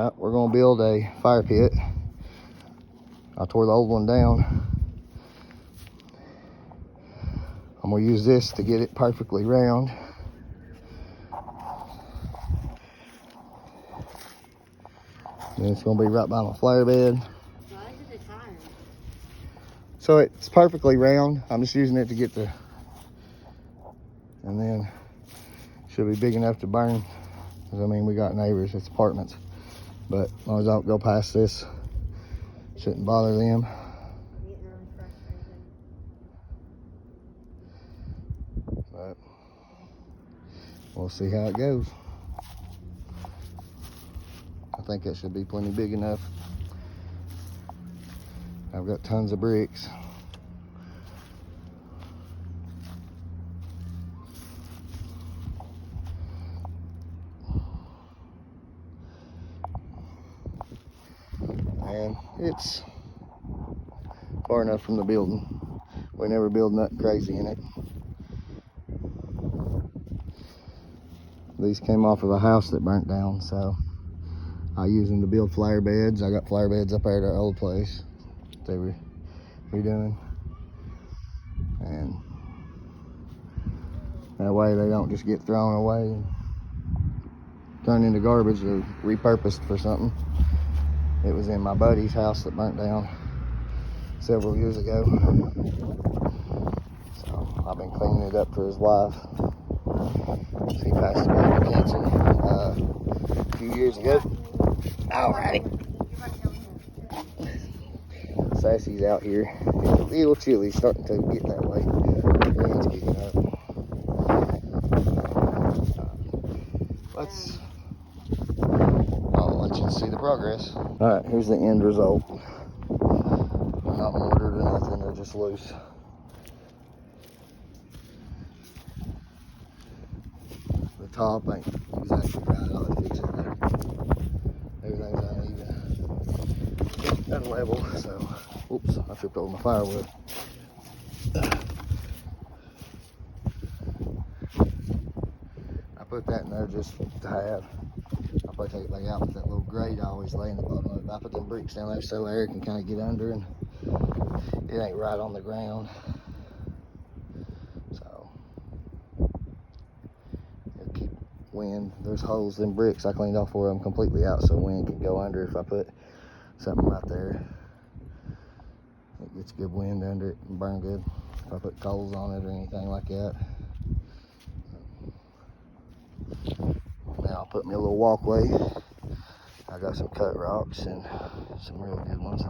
Right, we're gonna build a fire pit. I tore the old one down. I'm gonna use this to get it perfectly round. And it's gonna be right by my flower bed. Why is it a tire? So it's perfectly round. I'm just using it to get the, and then should be big enough to burn. Cause I mean, we got neighbors, it's apartments. But as long as I don't go past this, shouldn't bother them. But we'll see how it goes. I think that should be plenty big enough. I've got tons of bricks. And it's far enough from the building. We never build nothing crazy in it. These came off of a house that burnt down, so I use them to build flower beds. I got flower beds up there at our old place they were redoing. And that way they don't just get thrown away and turned into garbage or repurposed for something. It was in my buddy's house that burnt down several years ago. So I've been cleaning it up for his wife. He passed away from cancer a few years ago. Alrighty. Sassy's out here. It's a little chilly, starting to get that way. The wind's kicking up. I'll let you see the progress. Alright, here's the end result. They're not mortared or nothing, they're just loose. The top ain't exactly right. I'll have to fix it later. Everything's uneven and level, so oops, I tripped over my firewood. I put that in there just to have. I'll probably take it back out with that little grate I always lay in the bottom of it. I put them bricks down there so air can kind of get under and it ain't right on the ground. So it'll keep wind. There's holes in bricks. I cleaned all 4 of them completely out so wind can go under if I put something right there. It gets good wind under it and burn good. If I put coals on it or anything like that. Now I'll put me a little walkway. I got some cut rocks and some real good ones.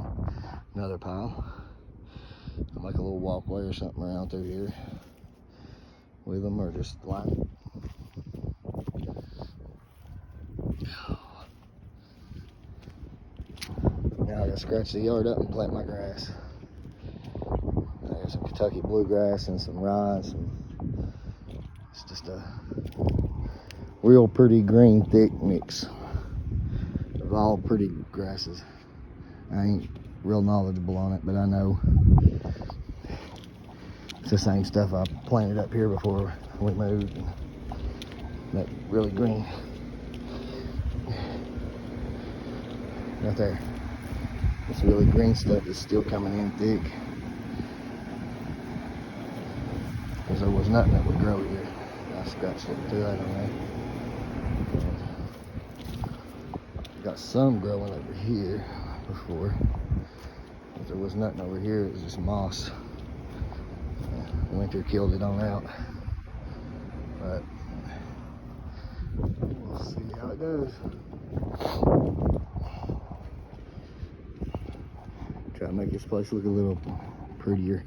Another pile. I'll make a little walkway or something around through here with them, or just line it. Now I gotta scratch the yard up and plant my grass. I got some Kentucky bluegrass and some rye and some, it's just a real pretty green thick mix of all pretty grasses. I ain't real knowledgeable on it, but I know it's the same stuff I planted up here before we moved. And that really green right there. This really green stuff is still coming in thick, because there was nothing that would grow here. I scratched it through that on there. Got some growing over here before, but there was nothing over here. It was just moss. Winter killed it on out, but we'll see how it goes. Try to make this place look a little prettier.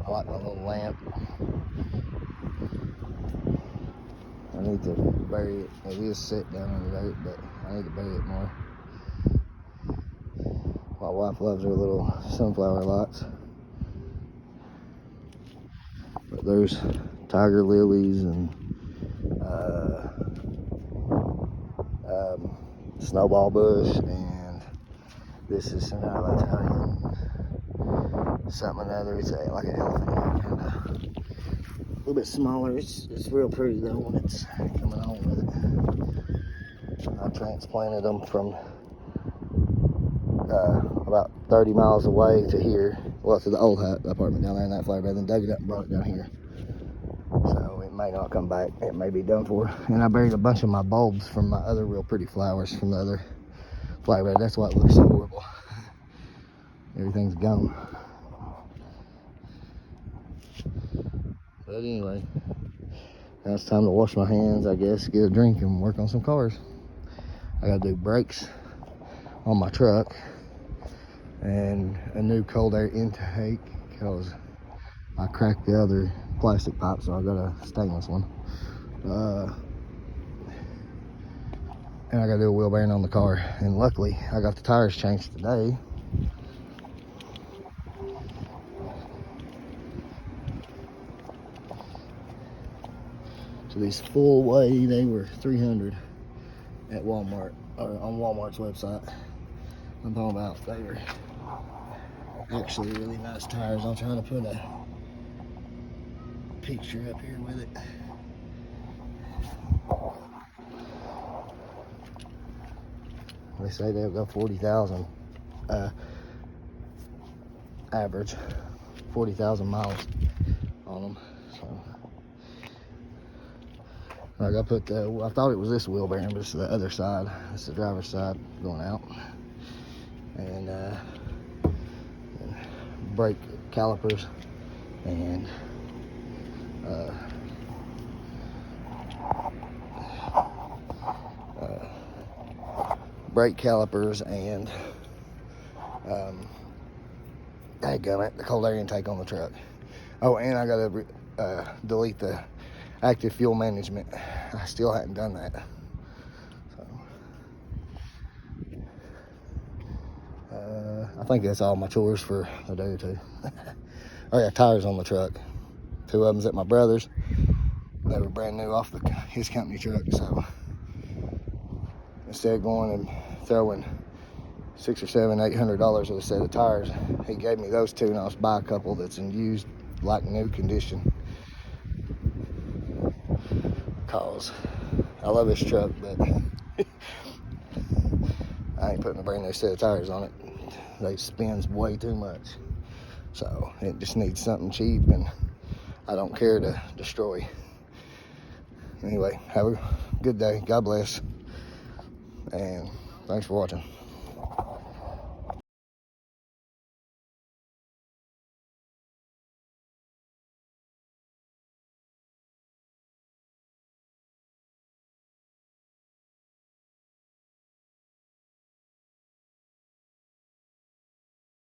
I like my little lamp. I need to bury it. It is set down in the dirt, but I need to bury it more. My wife loves her little sunflower lots. But there's tiger lilies and snowball bush, and this is some Italian something or another. It's like an elephant ear, kind of a little bit smaller. It's real pretty though when it's coming on with it. I transplanted them from about 30 miles away to here, well, to the old apartment down there in that flower bed, then dug it up and brought it down here. So it may not come back. It may be done for. And I buried a bunch of my bulbs from my other real pretty flowers from the other flower bed. That's why it looks so horrible. Everything's gone. But anyway, now it's time to wash my hands, I guess, get a drink and work on some cars. I gotta do brakes on my truck and a new cold air intake because I cracked the other plastic pipe, so I got a stainless one. And I gotta do a wheel bearing on the car. And luckily, I got the tires changed today. So these full way, they were $300 at Walmart, or on Walmart's website. I'm talking about they were actually really nice tires. I'm trying to put a picture up here with it. They say they'll go 40,000 average, 40,000 miles on them. So I got to put I thought it was this wheel bearing, but it's the other side. It's the driver's side going out. And brake calipers and brake calipers and dadgummit, the cold air intake on the truck. Oh, and I gotta delete the active fuel management. I still hadn't done that. So I think that's all my chores for a day or two. I got tires on the truck. 2 of them's at my brother's. They were brand new off his company truck, so instead of going and throwing $600 or $800 at a set of tires, he gave me those 2, and I'll just buy a couple that's in used, like new condition. Cause I love this truck, but I ain't putting a brand new set of tires on it. They spins way too much, so it just needs something cheap, and I don't care to destroy. Anyway, have a good day. God bless, and thanks for watching.